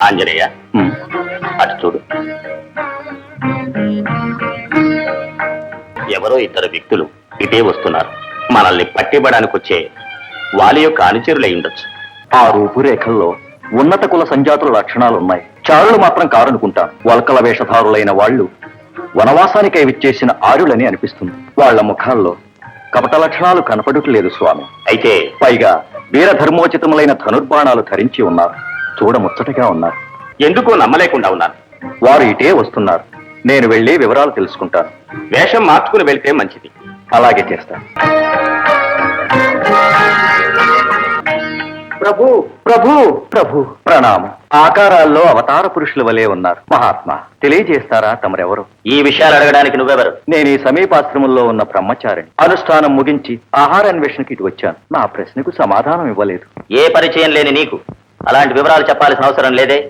ఆంజనేయ అటు చూడు. ఎవరో ఇద్దరు వ్యక్తులు ఇటే వస్తున్నారు. మనల్ని పట్టివ్వడానికి వచ్చే వాలి యొక్క అనుచరులై ఉండొచ్చు. ఆ రూపురేఖల్లో ఉన్నత కుల సంజాతుల లక్షణాలున్నాయి. చారులు మాత్రం కారనుకుంటాను. వల్కల వేషధారులైన వాళ్ళు వనవాసానికై విచ్చేసిన ఆరులని అనిపిస్తుంది. వాళ్ల ముఖాల్లో కపట లక్షణాలు కనపడట్లేదు స్వామి. అయితే పైగా వీరధర్మోచితములైన ధనుర్బాణాలు ధరించి ఉన్నారు. చూడముచ్చటగా ఉన్నారు. ఎందుకో నమ్మలేకుండా ఉన్నాను. వారు ఇటే వస్తున్నారు. నేను వెళ్ళి వివరాలు తెలుసుకుంటాను. వేషం మార్చుకుని వెళ్తే మంచిది. అలాగే చేస్తాను. ప్రభు ప్రభు ప్రభు ప్రణామం. ఆకారాల్లో అవతార పురుషుల వలె ఉన్నారు. మహాత్మా, తెలియజేస్తారా తమరెవరు? ఈ విషయాలు అడగడానికి నువ్వెవరు? నేను ఈ సమీపాశ్రమంలో ఉన్న బ్రహ్మచారిని. అనుష్ఠానం ముగించి ఆహార అన్వేషణకి ఇటు వచ్చాను. నా ప్రశ్నకు సమాధానం ఇవ్వలేదు. ఏ పరిచయం లేని నీకు అలాంటి వివరాలు చెప్పాల్సిన అవసరం లేదే.